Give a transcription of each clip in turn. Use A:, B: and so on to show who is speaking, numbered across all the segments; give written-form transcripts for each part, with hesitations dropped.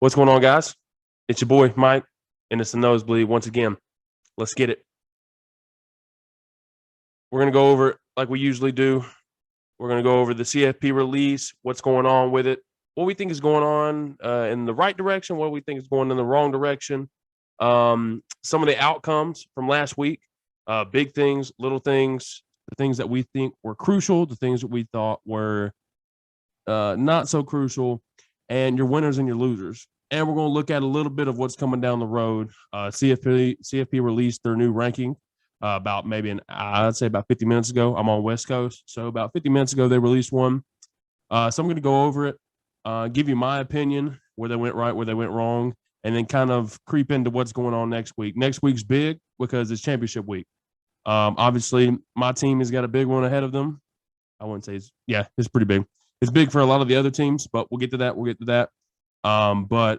A: What's going on, guys? It's your boy, Mike, and it's the Nose Bleed once again. Let's get it. We're going to go over it like we usually do. We're going to go over the CFP release, what's going on with it, what we think is going on in the right direction, what we think is going in the wrong direction, some of the outcomes from last week, big things, little things, the things that we think were crucial, the things that we thought were not so crucial, and your winners and your losers. And we're going to look at a little bit of what's coming down the road. CFP released their new ranking about I'd say about 50 minutes ago. I'm on West Coast, so about 50 minutes ago they released one. So I'm going to go over it, give you my opinion, where they went right, where they went wrong, and then kind of creep into what's going on next week. Next week's big because it's championship week. Obviously, my team has got a big one ahead of them. I wouldn't say it's pretty big. It's big for a lot of the other teams, but we'll get to that.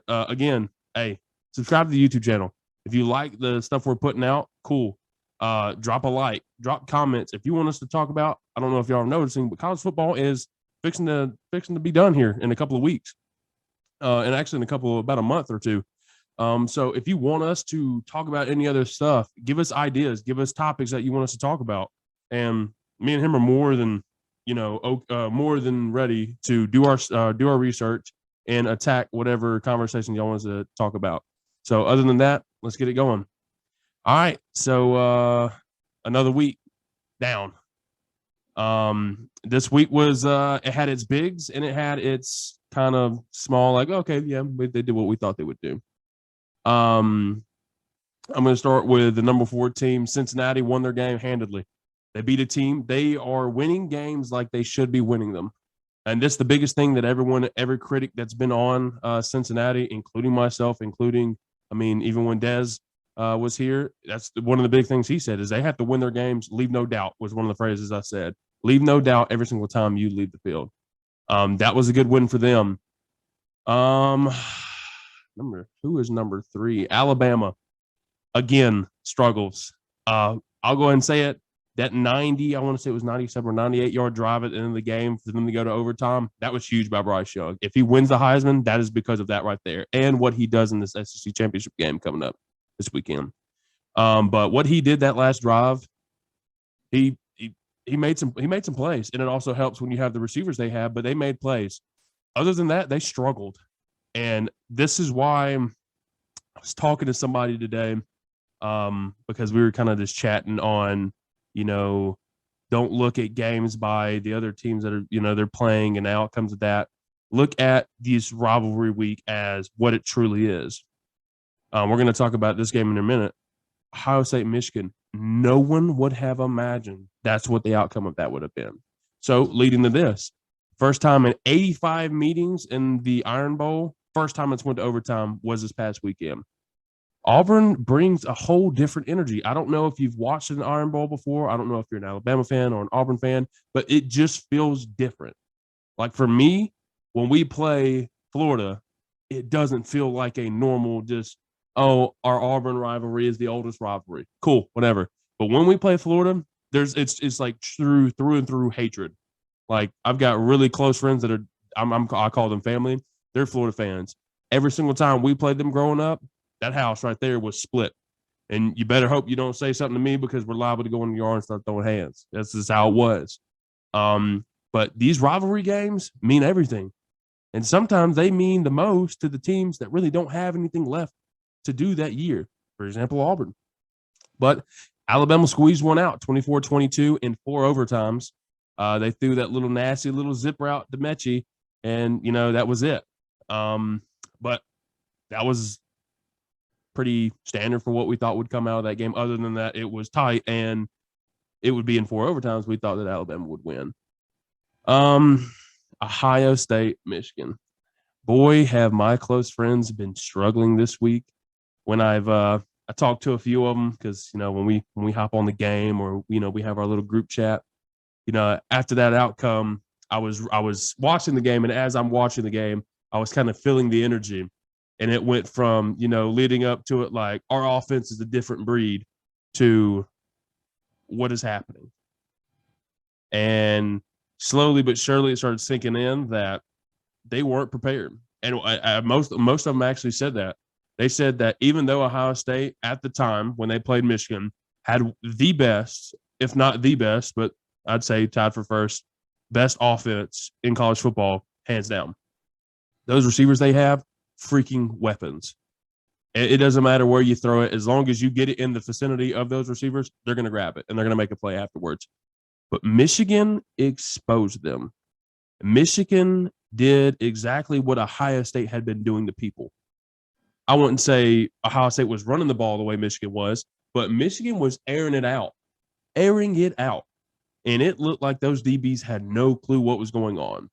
A: Again, hey, subscribe to the YouTube channel. If you like the stuff we're putting out, cool. Drop a like, drop comments. If you want us to talk about, I don't know if y'all are noticing, but college football is fixing to be done here in a couple of weeks. And actually in about a month or two. So if you want us to talk about any other stuff, give us ideas, give us topics that you want us to talk about. And me and him are more than ready to do our research and attack whatever conversation y'all want us to talk about. So other than that, let's get it going. All right. So another week down. This week was it had its bigs and it had its kind of small, like, okay, yeah, they did what we thought they would do. I'm going to start with the number 4 team. Cincinnati won their game handedly. They beat a team. They are winning games like they should be winning them. And this is the biggest thing that every critic that's been on Cincinnati, including myself, even when Dez was here, that's one of the big things he said is they have to win their games. Leave no doubt was one of the phrases I said. Leave no doubt every single time you leave the field. That was a good win for them. Who is number 3? Alabama, again, struggles. I'll go ahead and say it. That 90, I want to say it was 97 or 98-yard drive at the end of the game for them to go to overtime, that was huge by Bryce Young. If he wins the Heisman, that is because of that right there and what he does in this SEC championship game coming up this weekend. But what he did that last drive, he made some plays, and it also helps when you have the receivers they have, but they made plays. Other than that, they struggled. And this is why I was talking to somebody today because we were kind of just chatting on, don't look at games by the other teams that are, they're playing and the outcomes of that. Look at this rivalry week as what it truly is. We're going to talk about this game in a minute. Ohio State, Michigan. No one would have imagined that's what the outcome of that would have been. So leading to this, first time in 85 meetings in the Iron Bowl, first time it's went to overtime was this past weekend. Auburn brings a whole different energy. I don't know if you've watched an Iron Bowl before. I don't know if you're an Alabama fan or an Auburn fan, but it just feels different. Like for me, when we play Florida, it doesn't feel like a normal our Auburn rivalry is the oldest rivalry. Cool, whatever. But when we play Florida, it's like through and through hatred. Like I've got really close friends that are I call them family. They're Florida fans. Every single time we played them growing up, that house right there was split. And you better hope you don't say something to me because we're liable to go in the yard and start throwing hands. That's just how it was. But these rivalry games mean everything. And sometimes they mean the most to the teams that really don't have anything left to do that year. For example, Auburn. But Alabama squeezed one out, 24-22 in 4 overtimes. They threw that little nasty little zip route to Mechie, and, that was it. But that was pretty standard for what we thought would come out of that game. Other than that, it was tight, and it would be in 4 overtimes. We thought that Alabama would win. Ohio State, Michigan. Boy, have my close friends been struggling this week. When I talked to a few of them because when we hop on the game or we have our little group chat. After that outcome, I was watching the game, and as I'm watching the game, I was kind of feeling the energy. And it went from, leading up to it like our offense is a different breed to what is happening. And slowly but surely it started sinking in that they weren't prepared. And most of them actually said that. They said that even though Ohio State at the time when they played Michigan had the best, if not the best, but I'd say tied for first, best offense in college football, hands down. Those receivers they have, freaking weapons. It doesn't matter where you throw it. As long as you get it in the vicinity of those receivers, they're going to grab it and they're going to make a play afterwards. But Michigan exposed them. Michigan did exactly what Ohio State had been doing to people. I wouldn't say Ohio State was running the ball the way Michigan was, but Michigan was airing it out. And it looked like those DBs had no clue what was going on.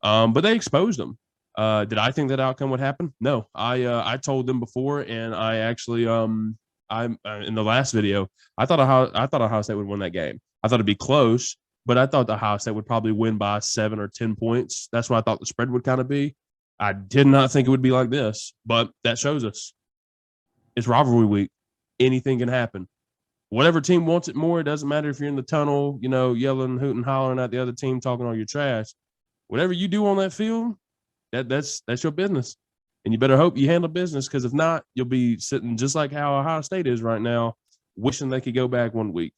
A: But they exposed them. Did I think that outcome would happen? No. I told them before, and I actually in the last video, I thought Ohio State would win that game. I thought it'd be close, but I thought the Ohio State would probably win by 7 or 10 points. That's what I thought the spread would kind of be. I did not think it would be like this, but that shows us it's rivalry week. Anything can happen. Whatever team wants it more, it doesn't matter if you're in the tunnel, yelling, hooting, hollering at the other team, talking all your trash. Whatever you do on that field, that's your business. And you better hope you handle business, because if not, you'll be sitting just like how Ohio State is right now, wishing they could go back 1 week.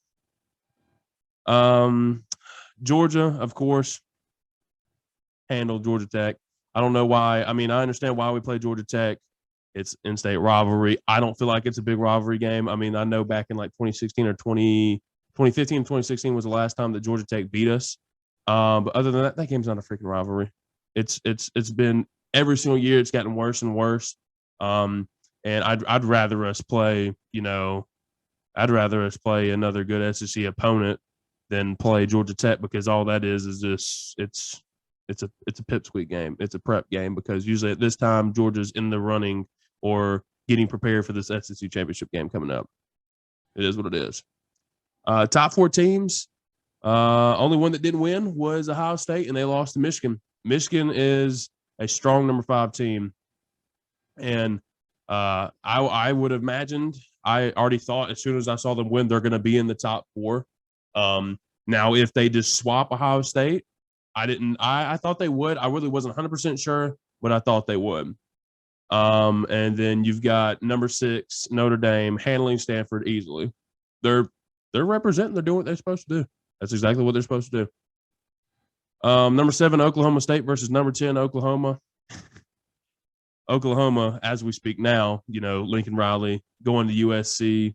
A: Georgia, of course, handled Georgia Tech. I don't know why. I mean, I understand why we play Georgia Tech. It's in-state rivalry. I don't feel like it's a big rivalry game. I mean, I know back in like 2016 or 2015, 2016 was the last time that Georgia Tech beat us. But other than that game's not a freaking rivalry. It's been every single year. It's gotten worse and worse. And I'd rather us play, another good SEC opponent than play Georgia Tech, because all that is just it's a pipsqueak game. It's a prep game, because usually at this time Georgia's in the running or getting prepared for this SEC championship game coming up. It is what it is. Top 4 teams. Only one that didn't win was Ohio State, and they lost to Michigan. Michigan is a strong number 5 team. And I would have imagined, I already thought as soon as I saw them win, they're going to be in the top 4. Now, if they just swap Ohio State, I thought they would. I really wasn't 100% sure, but I thought they would. And then you've got number 6, Notre Dame, handling Stanford easily. They're representing. They're doing what they're supposed to do. That's exactly what they're supposed to do. Number 7, Oklahoma State versus number 10, Oklahoma. Oklahoma, as we speak now, Lincoln Riley going to USC.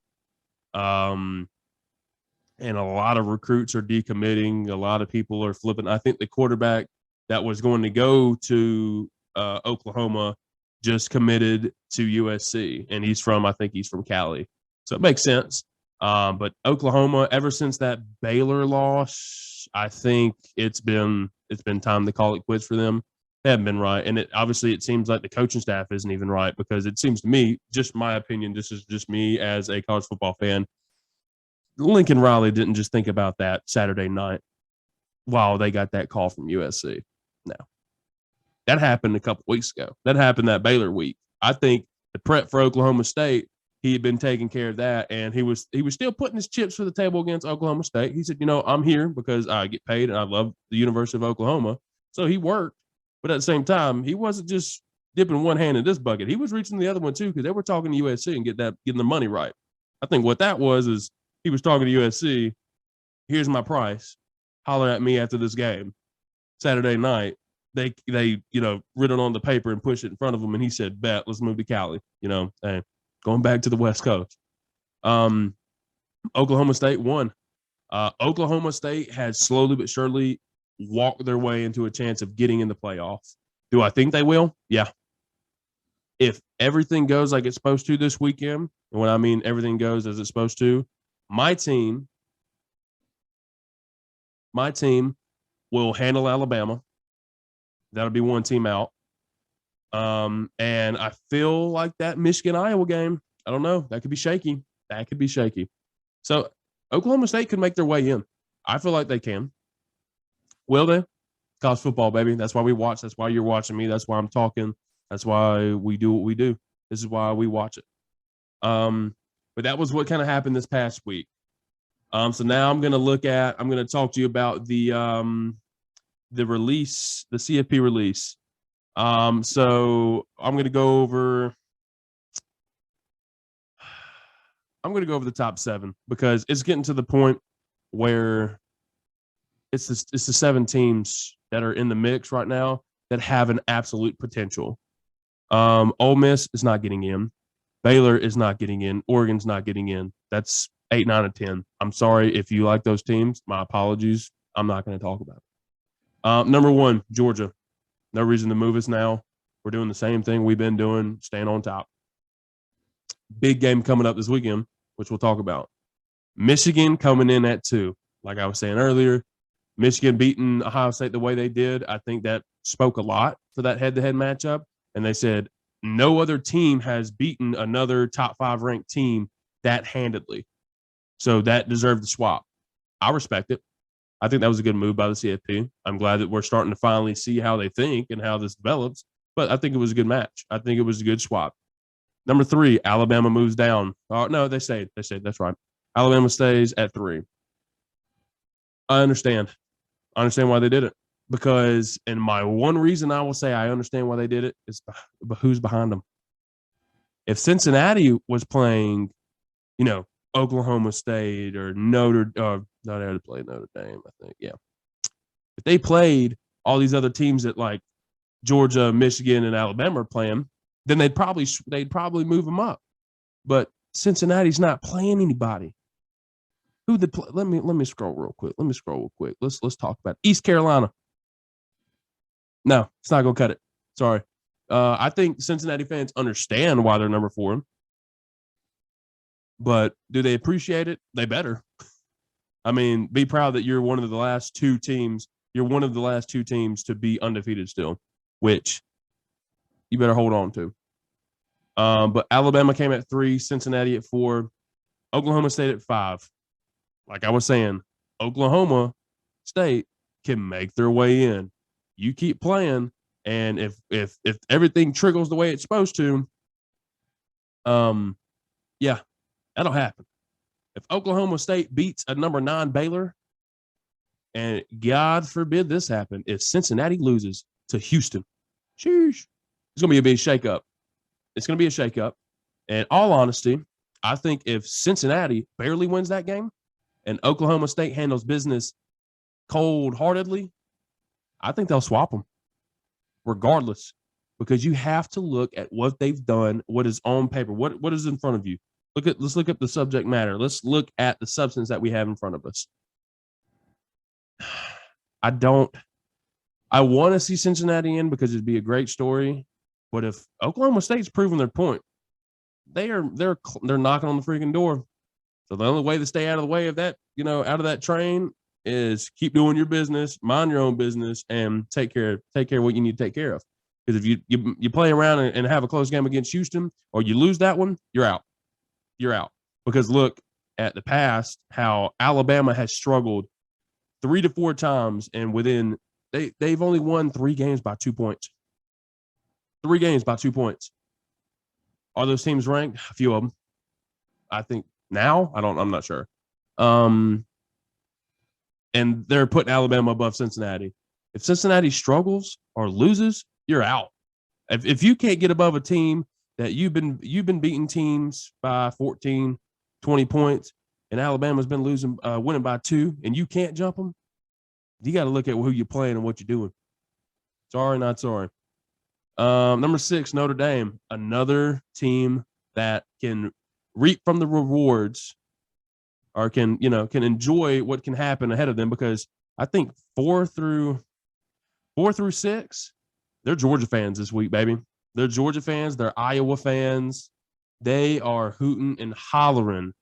A: And a lot of recruits are decommitting. A lot of people are flipping. I think the quarterback that was going to go to Oklahoma just committed to USC, and I think he's from Cali. So it makes sense. But Oklahoma, ever since that Baylor loss, I think it's been time to call it quits for them. They haven't been right. And it seems like the coaching staff isn't even right, because it seems to me, just my opinion, this is just me as a college football fan, Lincoln Riley didn't just think about that Saturday night while they got that call from USC. No. That happened a couple weeks ago. That happened that Baylor week. I think the prep for Oklahoma State, he had been taking care of that, and he was still putting his chips for the table against Oklahoma State. He said, I'm here because I get paid and I love the University of Oklahoma. So he worked, but at the same time, he wasn't just dipping one hand in this bucket. He was reaching the other one too, because they were talking to USC and getting the money right. I think what that was is he was talking to USC. Here's my price. Holler at me after this game. Saturday night, they writ it on the paper and push it in front of him, and he said, "Bet, let's move to Cali." Hey, going back to the West Coast. Oklahoma State won. Oklahoma State has slowly but surely walked their way into a chance of getting in the playoffs. Do I think they will? Yeah. If everything goes like it's supposed to this weekend, and when I mean everything goes as it's supposed to, my team will handle Alabama. That'll be one team out. And I feel like that Michigan-Iowa game, I don't know, that could be shaky. So Oklahoma State could make their way in. I feel like they can. Will they? College football, baby. That's why we watch. That's why you're watching me. That's why I'm talking. That's why we do what we do. This is why we watch it. But that was what kind of happened this past week. So now I'm going to talk to you about the release, the CFP release. So I'm going to go over. I'm going to go over the top 7 because it's getting to the point where it's the 7 teams that are in the mix right now that have an absolute potential. Ole Miss is not getting in. Baylor is not getting in. Oregon's not getting in. That's 8, 9, and 10. I'm sorry if you like those teams. My apologies. I'm not going to talk about it. Number 1, Georgia. No reason to move us now. We're doing the same thing we've been doing, staying on top. Big game coming up this weekend, which we'll talk about. Michigan coming in at 2. Like I was saying earlier, Michigan beating Ohio State the way they did, I think that spoke a lot for that head-to-head matchup. And they said no other team has beaten another top 5 ranked team that handedly. So that deserved the swap. I respect it. I think that was a good move by the CFP. I'm glad that we're starting to finally see how they think and how this develops. But I think it was a good match. I think it was a good swap. Number 3, Alabama moves down. Oh, no, they stayed. They stayed. That's right. Alabama stays at 3. I understand. I understand why they did it. Because, and my one reason I will say I understand why they did it is who's behind them. If Cincinnati was playing, Oklahoma State or not able to play Notre Dame, I think, yeah. If they played all these other teams that like Georgia, Michigan, and Alabama are playing, then they'd probably move them up. But Cincinnati's not playing anybody. Let me scroll real quick. Let's talk about it. East Carolina. No, it's not gonna cut it. Sorry. I think Cincinnati fans understand why they're number 4. But do they appreciate it? They better. I mean, be proud that you're one of the last 2 teams. You're one of the last 2 teams to be undefeated still, which you better hold on to. But Alabama came at 3, Cincinnati at 4, Oklahoma State at 5. Like I was saying, Oklahoma State can make their way in. You keep playing, and if everything trickles the way it's supposed to, yeah, that'll happen. If Oklahoma State beats a number 9 Baylor, and God forbid this happen, if Cincinnati loses to Houston, sheesh, it's going to be a big shakeup. It's going to be a shakeup. In all honesty, I think if Cincinnati barely wins that game and Oklahoma State handles business cold-heartedly, I think they'll swap them regardless, because you have to look at what they've done, what is on paper, what is in front of you. Let's look at the subject matter. Let's look at the substance that we have in front of us. I want to see Cincinnati in because it'd be a great story. But if Oklahoma State's proven their point, they're knocking on the freaking door. So the only way to stay out of the way of that, out of that train is keep doing your business, mind your own business, and take care of what you need to take care of. Because if you play around and have a close game against Houston, or you lose that one, you're out. You're out. Because look at the past, how Alabama has struggled 3 to 4 times, and they've only won 3 games by 2 points. 3 games by 2 points. Are those teams ranked? A few of them. I think now. I'm not sure. And they're putting Alabama above Cincinnati. If Cincinnati struggles or loses, you're out. If you can't get above a team that you've been beating teams by 14, 20 points, and Alabama's been winning by 2, and you can't jump them, you got to look at who you're playing and what you're doing. Sorry, not sorry. Number 6, Notre Dame, another team that can reap from the rewards, or can enjoy what can happen ahead of them, because I think 4 through 6, they're Georgia fans this week, baby. They're Georgia fans. They're Iowa fans. They are hooting and hollering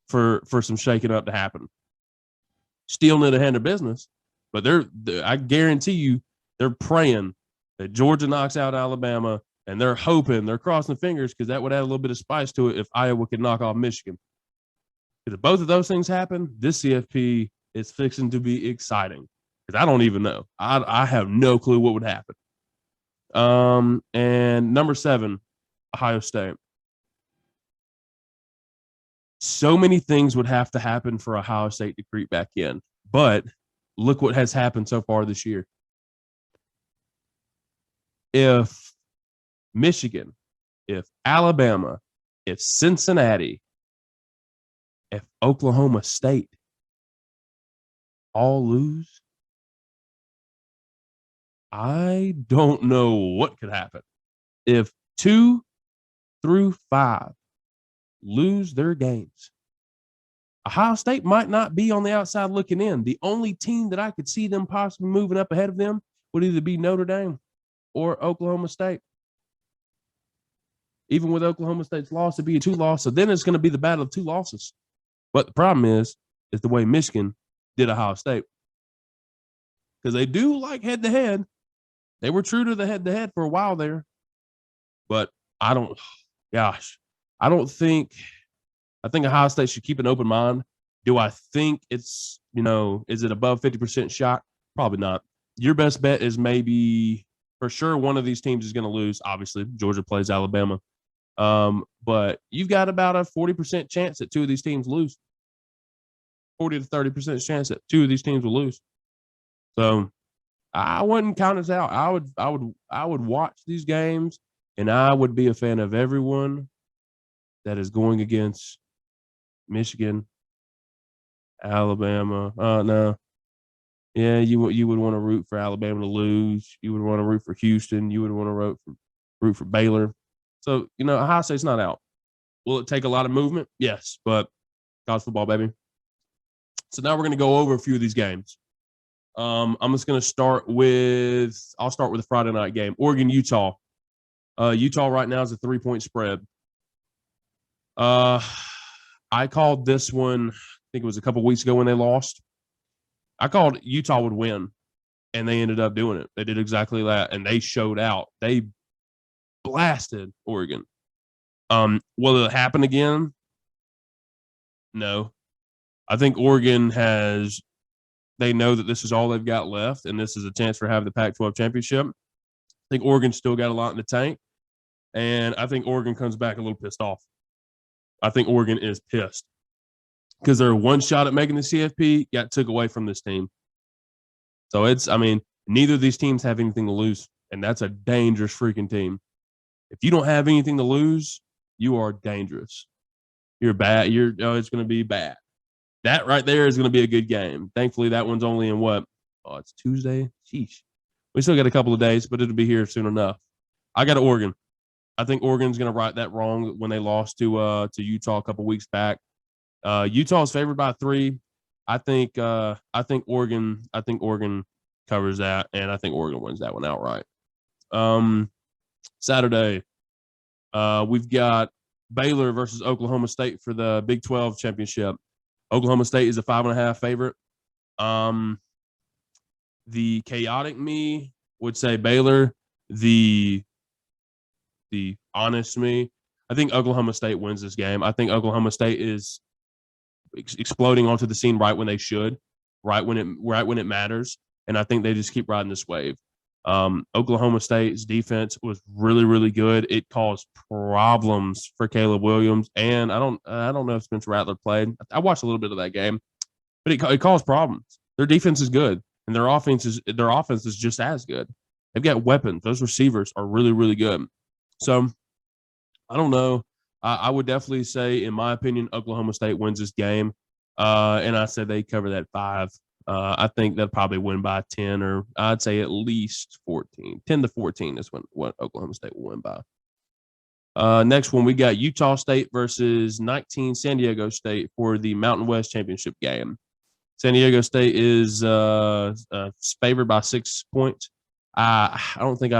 A: for some shaking up to happen. Still need to handle business, but I guarantee you, they're praying that Georgia knocks out Alabama, and they're crossing fingers, because that would add a little bit of spice to it if Iowa could knock off Michigan. If both of those things happen, this CFP is fixing to be exciting, because I don't even know. I have no clue what would happen. And number 7, Ohio State. So many things would have to happen for Ohio State to creep back in, but look what has happened so far this year. If Michigan, if Alabama, if Cincinnati, if Oklahoma State all lose, I don't know what could happen. If 2 through 5 lose their games, Ohio State might not be on the outside looking in. The only team that I could see them possibly moving up ahead of them would either be Notre Dame or Oklahoma State. Even with Oklahoma State's loss, it'd be a 2 loss. So then it's going to be the battle of 2 losses. But the problem is the way Michigan did Ohio State. Because they do like head-to-head. They were true to the head-to-head for a while there. But I think Ohio State should keep an open mind. Do I think it's, is it above 50% shot? Probably not. Your best bet is maybe for sure one of these teams is going to lose. Obviously, Georgia plays Alabama. But you've got about a 40% chance that 2 of these teams lose. 40 to 30% chance that 2 of these teams will lose. So I wouldn't count us out. I would watch these games, and I would be a fan of everyone that is going against Michigan, Alabama. No. Yeah, you would want to root for Alabama to lose. You would want to root for Houston. You would want to root for Baylor. So, Ohio State's not out. Will it take a lot of movement? Yes, but college football, baby. So now we're going to go over a few of these games. I'm just going to start with the Friday night game. Oregon, Utah. Utah right now is a 3-point spread. I called this one, I think it was a couple weeks ago when they lost. I called Utah would win, and they ended up doing it. They did exactly that, and they showed out. They blasted Oregon. Will it happen again? No. I think Oregon they know that this is all they've got left, and this is a chance for having the Pac-12 championship. I think Oregon's still got a lot in the tank, and I think Oregon comes back a little pissed off. I think Oregon is pissed because they're one shot at making the CFP, got took away from this team. So neither of these teams have anything to lose, and that's a dangerous freaking team. If you don't have anything to lose, you are dangerous. You're bad. It's going to be bad. That right there is going to be a good game. Thankfully, that one's only in what? Oh, it's Tuesday. Sheesh. We still got a couple of days, but it'll be here soon enough. I got Oregon. I think Oregon's going to right that wrong when they lost to Utah a couple weeks back. Utah is favored by 3. I think Oregon covers that, and I think Oregon wins that one outright. Saturday, we've got Baylor versus Oklahoma State for the Big 12 championship. Oklahoma State is a 5.5 favorite. The chaotic me would say Baylor. The honest me, I think Oklahoma State wins this game. I think Oklahoma State is exploding onto the scene right when they should, right when it matters, and I think they just keep riding this wave. Oklahoma State's defense was really, really good. It caused problems for Caleb Williams, and I don't know if Spencer Rattler played. I watched a little bit of that game, but it caused problems. Their defense is good, and their offense is just as good. They've got weapons. Those receivers are really, really good. So I don't know. I would definitely say, in my opinion, Oklahoma State wins this game, and I said they cover that 5. I think they'll probably win by 10, or I'd say at least 14. 10 to 14 is what Oklahoma State will win by. Next one, we got Utah State versus 19 San Diego State for the Mountain West Championship game. San Diego State is favored by 6 points. I don't think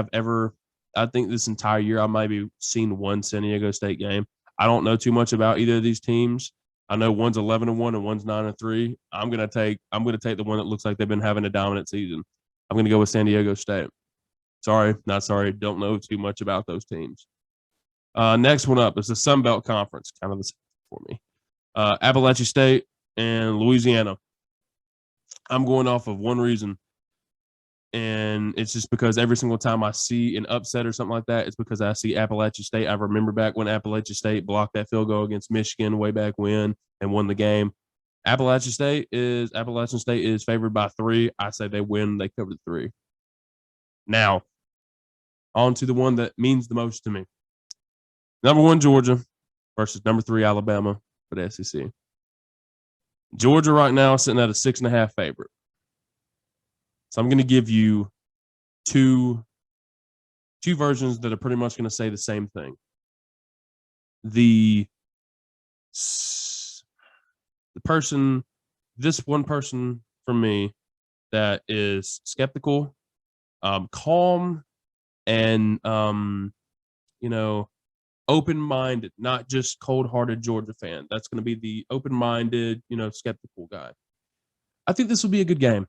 A: I think this entire year I might have seen one San Diego State game. I don't know too much about either of these teams. I know one's 11-1 and one's 9-3. I'm gonna take the one that looks like they've been having a dominant season. I'm gonna go with San Diego State. Sorry, not sorry. Don't know too much about those teams. Next one up is the Sun Belt Conference, kind of the same for me. Appalachia State and Louisiana. I'm going off of one reason, and it's just because every single time I see an upset or something like that, it's because I see Appalachia State. I remember back when Appalachia State blocked that field goal against Michigan way back when and won the game. Appalachian State is favored by 3. I say they win. They cover the 3. Now, On to the one that means the most to me. Number 1, Georgia versus number 3, Alabama for the SEC. Georgia right now is sitting at a 6.5 favorite. So I'm going to give you two versions that are pretty much going to say the same thing. This one person from me that is skeptical, calm, and open-minded, not just cold-hearted Georgia fan. That's going to be the open-minded, skeptical guy. I think this will be a good game.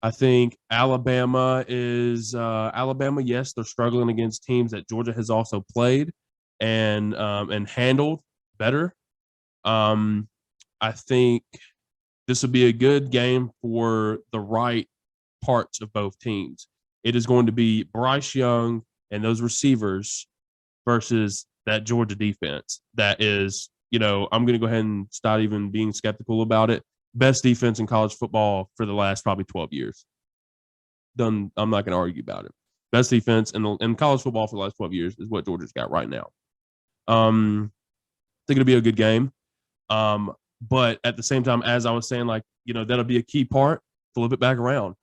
A: I think Alabama is Alabama. Yes, they're struggling against teams that Georgia has also played and handled better. I think this will be a good game for the right parts of both teams. It is going to be Bryce Young and those receivers versus that Georgia defense. That is, I'm going to go ahead and start even being skeptical about it. Best defense in college football for the last probably 12 years. I'm not going to argue about it. Best defense in college football for the last 12 years is what Georgia's got right now. I think it'll be a good game. But at the same time, as I was saying, that'll be a key part. Flip it back around.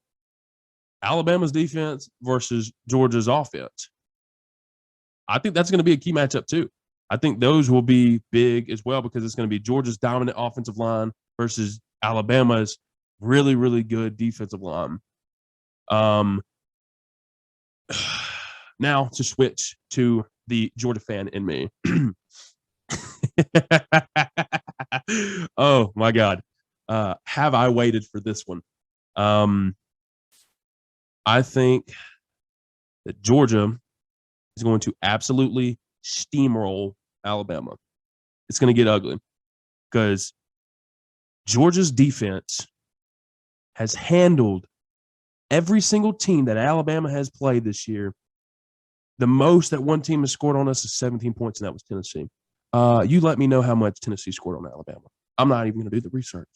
A: Alabama's defense versus Georgia's offense. I think that's going to be a key matchup too. I think those will be big as well because it's going to be Georgia's dominant offensive line versus Alabama's really, really good defensive line. Now to switch to the Georgia fan in me. Oh my God. Have I waited for this one? I think that Georgia is going to absolutely steamroll Alabama. It's going to get ugly because Georgia's defense has handled every single team that Alabama has played this year. The most that one team has scored on us is 17 points, and that was Tennessee. You let me know how much Tennessee scored on Alabama. I'm not even going to do the research.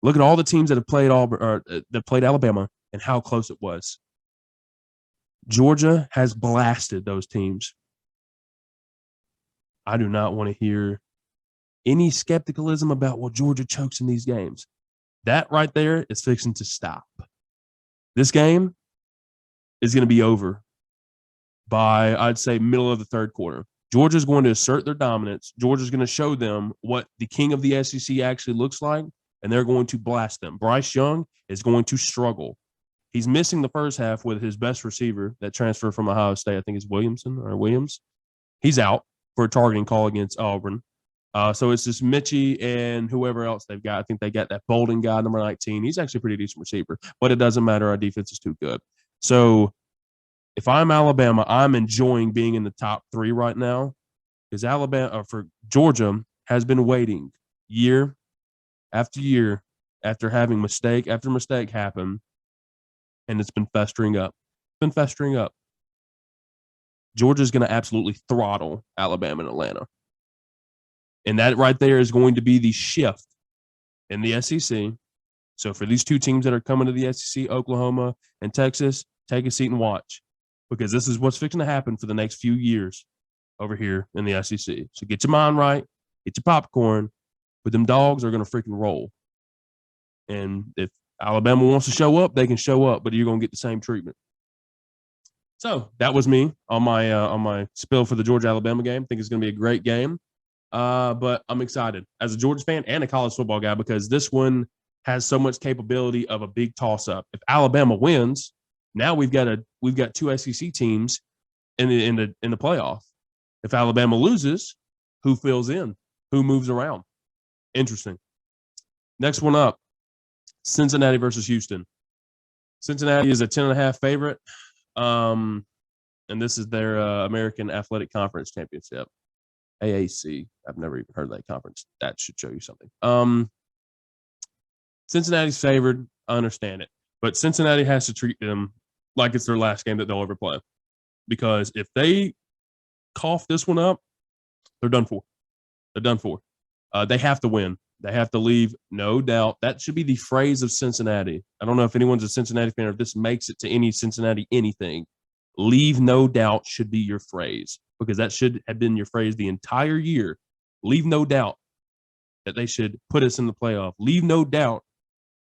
A: Look at all the teams that have played that played Alabama and how close it was. Georgia has blasted those teams. I do not want to hear any skepticism about, well, Georgia chokes in these games. That right there is fixing to stop. This game is going to be over by, I'd say, middle of the third quarter. Georgia's going to assert their dominance. Georgia's going to show them what the king of the SEC actually looks like, and they're going to blast them. Bryce Young is going to struggle. He's missing the first half with his best receiver that transferred from Ohio State. I think it's Williams. He's out for a targeting call against Auburn. So it's just Mitchie and whoever else they've got. I think they got that Bolden guy, number 19. He's actually a pretty decent receiver, but it doesn't matter. Our defense is too good. So if I'm Alabama, I'm enjoying being in the top 3 right now because Georgia has been waiting year after year after having mistake after mistake happen, and it's been festering up. Georgia's going to absolutely throttle Alabama and Atlanta. And that right there is going to be the shift in the SEC. So for these two teams that are coming to the SEC, Oklahoma and Texas, take a seat and watch because this is what's fixing to happen for the next few years over here in the SEC. So get your mind right, get your popcorn, but them dogs are going to freaking roll. And if Alabama wants to show up, they can show up, but you're going to get the same treatment. So that was me on my spill for the Georgia-Alabama game. I think it's going to be a great game. But I'm excited as a Georgia fan and a college football guy because this one has so much capability of a big toss-up. If Alabama wins, now we've got 2 SEC teams in the playoff. If Alabama loses, who fills in? Who moves around? Interesting. Next one up, Cincinnati versus Houston. Cincinnati is a 10.5 favorite. And this is their American Athletic Conference Championship. AAC. I've never even heard of that conference. That should show you something. Cincinnati's favored. I understand it. But Cincinnati has to treat them like it's their last game that they'll ever play. Because if they cough this one up, they're done for. They have to win. They have to leave, no doubt. That should be the phrase of Cincinnati. I don't know if anyone's a Cincinnati fan or if this makes it to any Cincinnati anything. Leave no doubt should be your phrase, because that should have been your phrase the entire year. Leave no doubt that they should put us in the playoff. Leave no doubt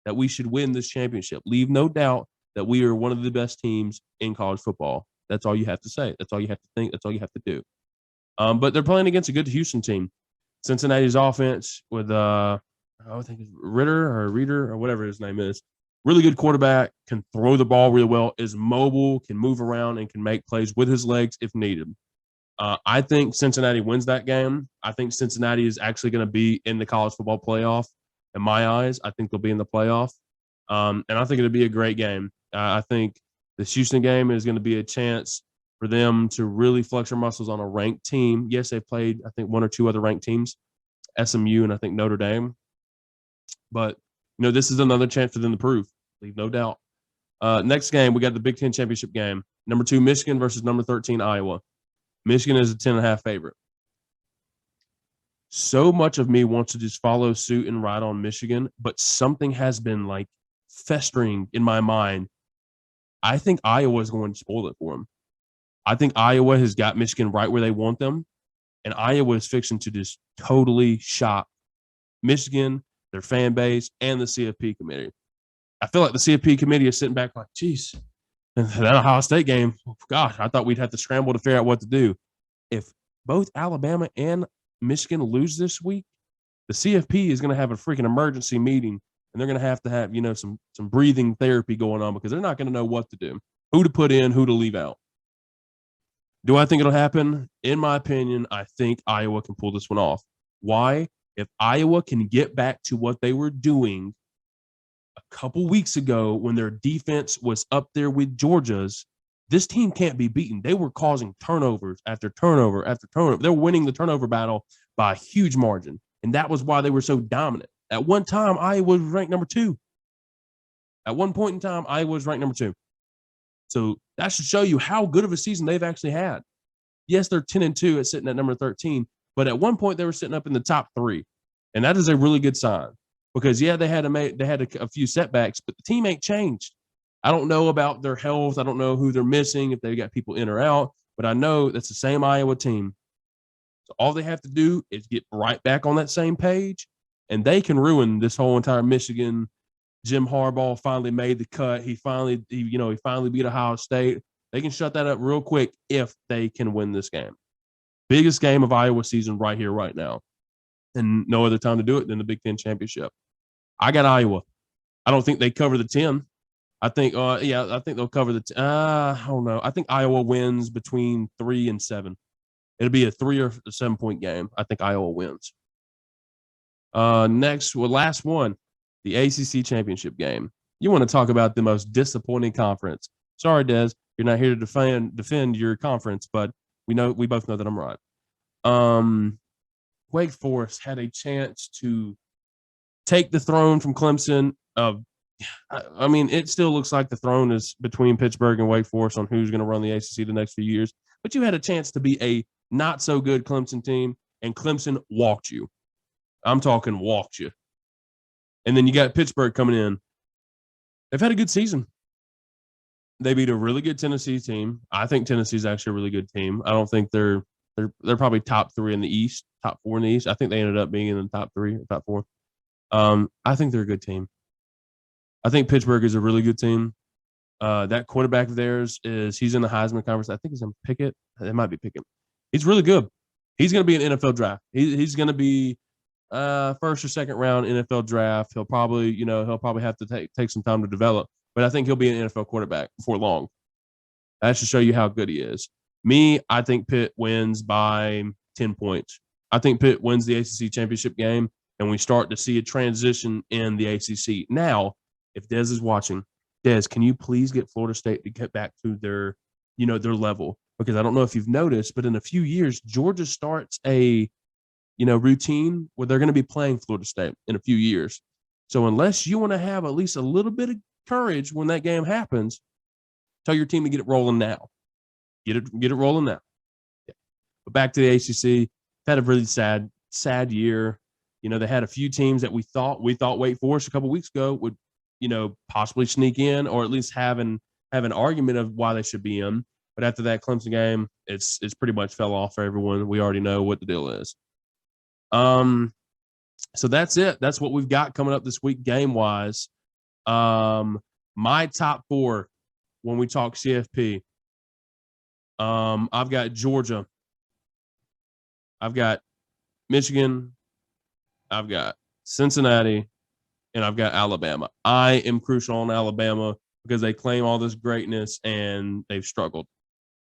A: that we should win this championship. Leave no doubt that we are one of the best teams in college football. That's all you have to say. That's all you have to think. That's all you have to do. But they're playing against a good Houston team. Cincinnati's offense with I think it's Reader or whatever his name is. Really good quarterback, can throw the ball really well, is mobile, can move around, and can make plays with his legs if needed. I think Cincinnati wins that game. I think Cincinnati is actually going to be in the college football playoff. In my eyes, I think they'll be in the playoff. And I think it'll be a great game. I think the Houston game is going to be a chance for them to really flex their muscles on a ranked team. Yes, they've played, I think, one or two other ranked teams, SMU and I think Notre Dame. But, this is another chance for them to prove. Leave no doubt. Next game, we got the Big Ten championship game. Number 2, Michigan versus number 13, Iowa. Michigan is a 10.5 favorite. So much of me wants to just follow suit and ride on Michigan, but something has been festering in my mind. I think Iowa is going to spoil it for them. I think Iowa has got Michigan right where they want them, and Iowa is fixing to just totally shock Michigan, their fan base, and the CFP committee. I feel like the CFP committee is sitting back like, geez, that Ohio State game, gosh, I thought we'd have to scramble to figure out what to do. If both Alabama and Michigan lose this week, the CFP is going to have a freaking emergency meeting, and they're going to have some breathing therapy going on, because they're not going to know what to do, who to put in, who to leave out. Do I think it'll happen? In my opinion, I think Iowa can pull this one off. Why? If Iowa can get back to what they were doing a couple weeks ago when their defense was up there with Georgia's, this team can't be beaten. They were causing turnovers after turnover after turnover. They're winning the turnover battle by a huge margin, and that was why they were so dominant. At one time, Iowa was ranked number 2. At one point in time, Iowa was ranked number 2. So that should show you how good of a season they've actually had. Yes, they're 10-2 at sitting at number 13, but at one point they were sitting up in the top 3, and that is a really good sign. Because they had a few setbacks, but the team ain't changed. I don't know about their health. I don't know who they're missing, if they got people in or out, but I know that's the same Iowa team. So all they have to do is get right back on that same page, and they can ruin this whole entire Michigan. Jim Harbaugh finally made the cut. He finally beat Ohio State. They can shut that up real quick if they can win this game. Biggest game of Iowa season right here, right now. And no other time to do it than the Big Ten championship. I got Iowa. I don't think they cover the 10. I think they'll cover the 10. I don't know. I think Iowa wins between 3 and 7. It'll be a 3 or 7 point game. I think Iowa wins. Last one, the ACC championship game. You want to talk about the most disappointing conference. Sorry, Des, you're not here to defend your conference, but we both know that I'm right. Wake Forest had a chance to take the throne from Clemson. It still looks like the throne is between Pittsburgh and Wake Forest on who's going to run the ACC the next few years. But you had a chance to be a not so good Clemson team, and Clemson walked you. I'm talking walked you. And then you got Pittsburgh coming in. They've had a good season. They beat a really good Tennessee team. I think Tennessee's actually a really good team. I don't think they're probably top 3 in the East, top 4 in the East. I think they ended up being in the top 3 or top 4. I think they're a good team. I think Pittsburgh is a really good team. That quarterback of theirs he's in the Heisman Conference. I think he's in Pickett. It might be Pickett. He's really good. He's going to be an NFL draft. He's going to be first or second round NFL draft. He'll probably have to take some time to develop, but I think he'll be an NFL quarterback before long. That should show you how good he is. I think Pitt wins by 10 points. I think Pitt wins the ACC championship game, and we start to see a transition in the ACC. Now, if Des is watching, Des, can you please get Florida State to get back to their level? Because I don't know if you've noticed, but in a few years, Georgia starts a routine where they're going to be playing Florida State in a few years. So unless you want to have at least a little bit of courage when that game happens, tell your team to get it rolling now. Get it rolling now. Yeah. But back to the ACC, had a really sad year. They had a few teams that we thought Wake Forest a couple weeks ago would, possibly sneak in or at least have an argument of why they should be in. But after that Clemson game, it's pretty much fell off for everyone. We already know what the deal is. So that's it. That's what we've got coming up this week game wise. My top 4 when we talk CFP. I've got Georgia. I've got Michigan. I've got Cincinnati, and I've got Alabama. I am crucial on Alabama because they claim all this greatness and they've struggled.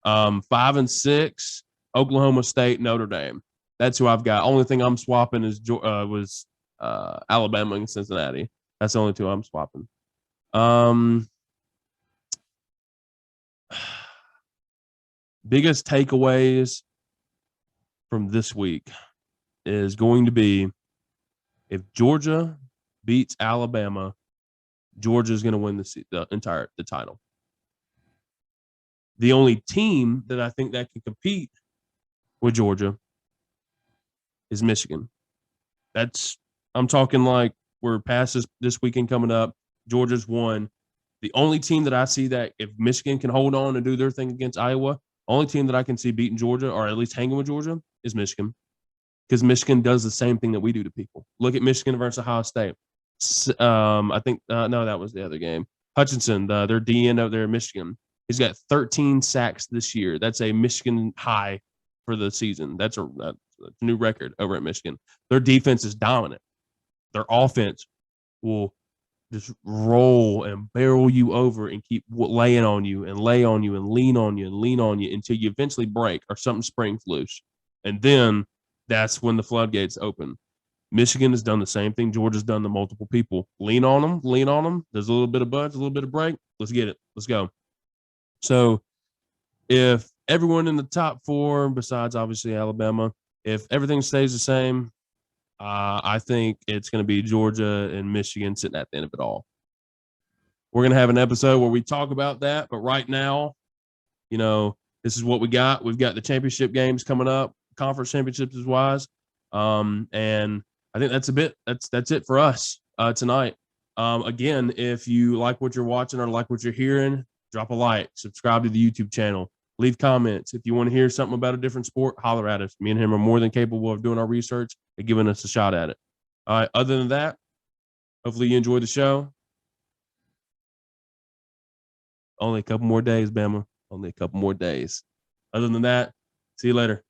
A: 5 and 6, Oklahoma State, Notre Dame. That's who I've got. Only thing I'm swapping is Alabama and Cincinnati. That's the only 2 I'm swapping. Biggest takeaways from this week is going to be if Georgia beats Alabama, Georgia's going to win the title. The only team that I think that can compete with Georgia is Michigan. I'm talking like we're past this weekend coming up. Georgia's won. The only team that I see that if Michigan can hold on and do their thing against Iowa, only team that I can see beating Georgia or at least hanging with Georgia is Michigan. Because Michigan does the same thing that we do to people. Look at Michigan versus Ohio State. I think, no, that was the other game. Hutchinson, their DN out there in Michigan, he's got 13 sacks this year. That's a Michigan high for the season. That's a new record over at Michigan. Their defense is dominant. Their offense will just roll and barrel you over and keep laying on you and lay on you and lean on you and lean on you until you eventually break or something springs loose. And then that's when the floodgates open. Michigan has done the same thing Georgia's done to multiple people. Lean on them. There's a little bit of budge, a little bit of break. Let's get it. Let's go. So if everyone in the top 4, besides obviously Alabama, if everything stays the same, I think it's going to be Georgia and Michigan sitting at the end of it all. We're going to have an episode where we talk about that. But right now, this is what we got. We've got the championship games coming up, conference championships is wise. And I think that's it for us tonight. Again, if you like what you're watching or like what you're hearing, drop a like, subscribe to the YouTube channel, leave comments. If you want to hear something about a different sport, holler at us. Me and him are more than capable of doing our research and giving us a shot at it. All right. Other than that, hopefully you enjoyed the show. Only a couple more days, Bama. Only a couple more days. Other than that, see you later.